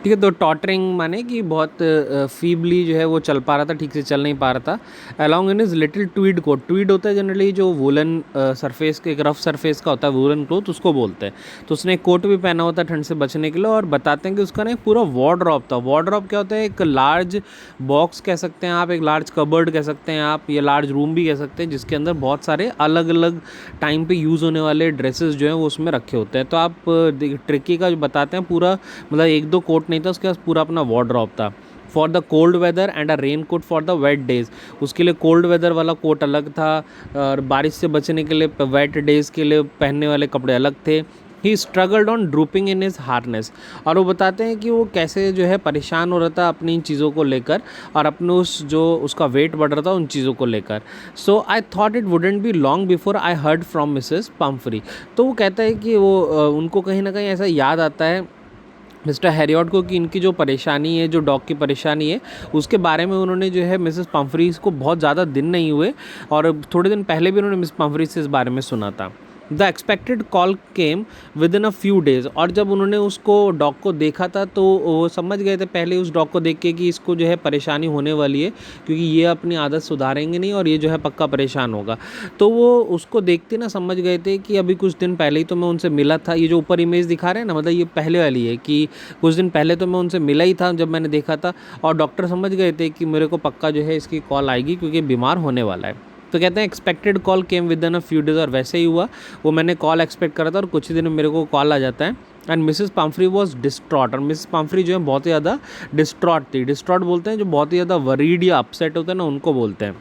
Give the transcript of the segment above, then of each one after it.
ठीक है, तो टॉटरिंग माने कि बहुत फीबली जो है वो चल पा रहा था, ठीक से चल नहीं पा रहा था। Along in his little tweed coat, tweed होता है जनरली जो वुलन सरफेस के, एक रफ सरफेस का होता है वुलन क्लोथ, उसको बोलते हैं। तो उसने एक कोट भी पहना होता है ठंड से बचने के लिए, और बताते हैं कि उसका ना एक पूरा वार्डरोब था। वार्डरोब क्या होता है? एक लार्ज बॉक्स कह सकते हैं आप, एक लार्ज कबर्ड कह सकते हैं आप, या लार्ज रूम भी कह सकते हैं, जिसके अंदर बहुत सारे अलग अलग टाइम पे यूज़ होने वाले ड्रेसेस जो हैं वो उसमें रखे होते हैं। तो आप ट्रिकी का जो बताते हैं पूरा, मतलब एक दो कोट नहीं था उसके पास, पूरा अपना वार्डरोब था। For the cold weather and a rain coat for the wet days, उसके लिए कोल्ड वेदर वाला कोट अलग था, और बारिश से बचने के लिए वेट डेज के लिए पहनने वाले कपड़े अलग थे। He struggled on drooping in his harness, और वो बताते हैं कि वो कैसे जो है परेशान हो रहा था अपनी इन चीज़ों को लेकर, और अपने उस जो उसका वेट बढ़ रहा था उन चीज़ों को लेकर। So I thought it wouldn't be long before I heard from Mrs Pumphrey. तो वो कहता है कि वो उनको कहीं ना कहीं ऐसा याद आता है मिस्टर हैरियट को कि इनकी जो परेशानी है, जो डॉग की परेशानी है, उसके बारे में उन्होंने जो है मिसेस पम्फ्रीज को बहुत ज़्यादा दिन नहीं हुए, और थोड़े दिन पहले भी उन्होंने मिस पम्फ्रीज से इस बारे में सुना था। The expected call came with in a few days, और जब उन्होंने उसको डॉग को देखा था तो वो समझ गए थे पहले उस डॉग को देख के कि इसको जो है परेशानी होने वाली है, क्योंकि ये अपनी आदत सुधारेंगे नहीं और ये जो है पक्का परेशान होगा। तो वो उसको देखते ना समझ गए थे कि अभी कुछ दिन पहले ही तो मैं उनसे मिला था। ये जो ऊपर इमेज दिखा रहे हैं ना, मतलब ये पहले वाली है कि कुछ दिन पहले तो मैं उनसे मिला ही था जब मैंने देखा था, और डॉक्टर समझ गए थे कि मेरे को पक्का जो है इसकी कॉल आएगी क्योंकि बीमार होने वाला है। तो कहते हैं expected call came with in a few days, और वैसे ही हुआ। वो मैंने कॉल एक्सपेक्ट करा था और कुछ ही दिन में मेरे को कॉल आ जाता है। And Mrs Pomfrey was distraught, और मिसेस पम्फ्री जो है बहुत ही ज़्यादा डिस्ट्रॉट थी। डिस्ट्रॉट बोलते हैं जो बहुत ही ज़्यादा वरीड या अपसेट होता है ना, उनको बोलते हैं।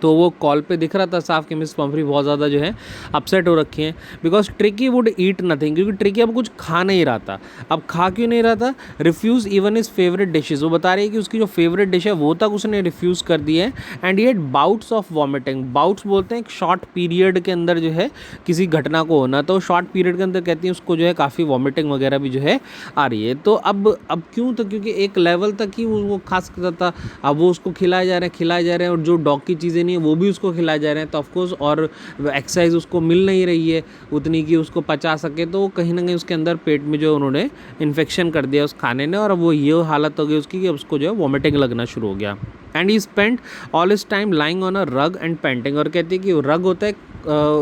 तो वो कॉल पे दिख रहा था साफ कि मिस पम्फ्री बहुत ज़्यादा जो है अपसेट हो रखी हैं, because tricky would eat nothing, क्योंकि ट्रिकी अब कुछ खा नहीं रहा था। अब खा क्यों नहीं रहा था? Refuse even is favourite dishes, वो बता रही है कि उसकी जो फेवरेट डिश है वो तक उसने रिफ्यूज़ कर दी है। And yet bouts of vomiting, bouts बोलते हैं एक शॉर्ट पीरियड के अंदर जो है किसी घटना को होना, तो शॉर्ट पीरियड के अंदर कहती हैं उसको जो है काफ़ी वॉमिटिंग वगैरह भी जो है आ रही है। तो अब क्यों? तो क्योंकि एक लेवल तक ही वो खा सकता था, अब वो उसको खिलाए जा रहे हैं, और जो डॉग की चीज़ें नहीं है वो भी उसको खिलाए जा रहे हैं, तो ऑफकोर्स और एक्सरसाइज उसको मिल नहीं रही है उतनी कि उसको पचा सके, तो कहीं ना कहीं उसके अंदर पेट में जो उन्होंने इन्फेक्शन कर दिया उस खाने ने, और अब वो ये हालत हो गई उसकी कि उसको जो है वॉमिटिंग लगना शुरू हो गया। एंड ही स्पेंड ऑल इस टाइम लाइंग ऑन अ रग एंड पेंटिंग, और कहती है कि रग होता है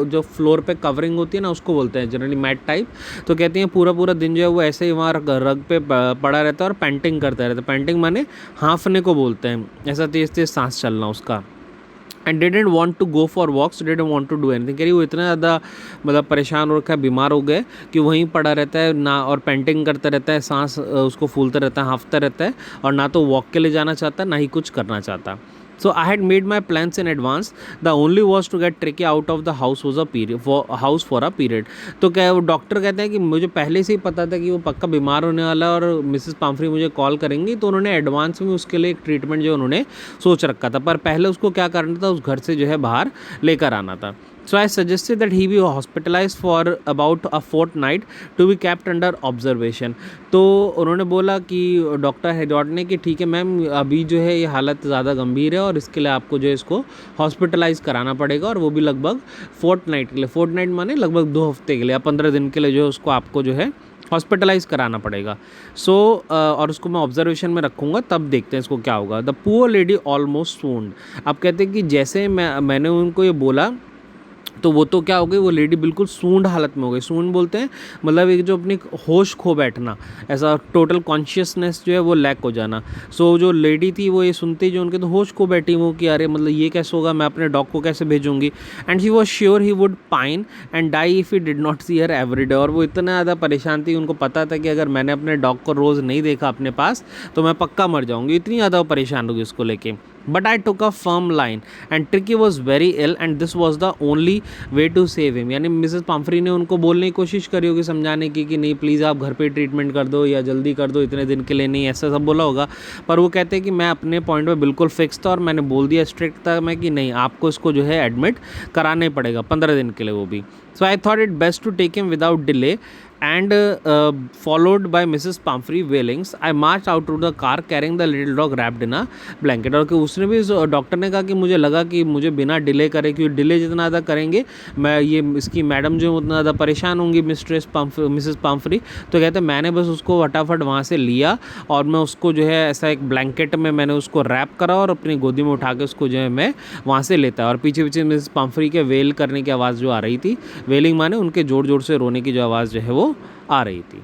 जो फ्लोर पे कवरिंग होती है ना, उसको बोलते हैं जनरली मैट टाइप। तो कहती हैं पूरा पूरा दिन जो है वो ऐसे ही वहाँ रग पे पड़ा रहता है और पेंटिंग करता रहता है। पेंटिंग माने हाँफने को बोलते हैं, ऐसा तेज़ तेज़ सांस चलना उसका। And didn't want to go for walks, didn't want to do anything, कह रही वो इतना ज़्यादा मतलब परेशान हो रखा है, बीमार हो गए कि वहीं पड़ा रहता है ना, और पेंटिंग करता रहता है, सांस उसको फूलता रहता है, हाँफता रहता है, और ना तो वॉक के लिए जाना चाहता ना ही कुछ करना चाहता। So I had made my plans in advance, the only was to get Tricki out of the house was a period house for a period. तो क्या वो डॉक्टर कहते हैं कि मुझे पहले से ही पता था कि वो पक्का बीमार होने वाला है और मिसेस पम्फ्री मुझे कॉल करेंगी, तो उन्होंने एडवांस में उसके लिए एक ट्रीटमेंट जो उन्होंने सोच रखा था, पर पहले उसको क्या करना था, उस घर से जो है बाहर लेकर आना था। So I suggested that he be hospitalise for about a fortnight to be kept under observation. तो उन्होंने बोला कि डॉक्टर हेडॉट ने कि ठीक है मैम, अभी जो है ये हालत ज़्यादा गंभीर है और इसके लिए आपको जो है इसको हॉस्पिटलाइज कराना पड़ेगा, और वो भी लगभग फोर्टनाइट के लिए। फोर्टनाइट माने लगभग 2 हफ्ते के लिए या 15 दिन के लिए जो है उसको आपको जो है हॉस्पिटलाइज कराना पड़ेगा। सो और उसको मैं ऑब्जर्वेशन में रखूँगा, तब देखते हैं इसको क्या होगा। द पुअर लेडी ऑलमोस्ट सून्ड, अब कहते हैं कि जैसे मैंने उनको ये बोला तो वो तो क्या हो गई, वो लेडी बिल्कुल सूंड हालत में हो गई। सूंड बोलते हैं मतलब एक जो अपनी होश खो बैठना, ऐसा टोटल कॉन्शियसनेस जो है वो लैक हो जाना। सो जो लेडी थी वो ये सुनते ही जो उनके तो होश खो बैठी वो कि अरे मतलब ये कैसे होगा, मैं अपने डॉग को कैसे भेजूंगी। And she was sure he would pine and die if he did not see her every day, और वो इतना ज़्यादा परेशान थी, उनको पता था कि अगर मैंने अपने डॉग को रोज़ नहीं देखा अपने पास तो मैं पक्का मर जाऊँगी, इतनी ज़्यादा वो परेशान होगी उसको लेके। But I took a firm line and Tricki was very ill and this was the only way to save him, यानी मिसेस पम्फ्री ने उनको बोलने की कोशिश करी होगी, समझाने की कि नहीं प्लीज़ आप घर पे ट्रीटमेंट कर दो या जल्दी कर दो, इतने दिन के लिए नहीं, ऐसा सब बोला होगा। पर वो कहते हैं कि मैं अपने पॉइंट पे बिल्कुल फिक्स था और मैंने बोल दिया स्ट्रिक्ट था मैं कि नहीं आपको इसको जो है एडमिट कराना ही पड़ेगा 15 दिन के लिए, वो भी। So I thought it best to take him without delay and followed by Mrs Pumphrey wailings I march out to the car carrying the little dog wrapped in a blanket. और कि उसने भी, डॉक्टर ने कहा कि मुझे लगा कि मुझे बिना डिले करे, क्योंकि डिले जितना ज़्यादा करेंगे मैं ये इसकी मैडम जो उतना ज़्यादा परेशान होंगी, मिसेस पाम्फ्री। तो कहते मैंने बस उसको फटाफट वहाँ से लिया और मैं उसको जो है ऐसा एक ब्लैंकेट में मैंने उसको रैप करा और अपनी गोदी में उठा के उसको जो है मैं वहाँ से लेता। और पीछे पीछे मिसेस पाम्फ्री के वेल करने की आवाज़ जो आ रही थी, वेलिंग माने उनके जोर जोर से रोने की जो आवाज़ जो है वो आ रही थी।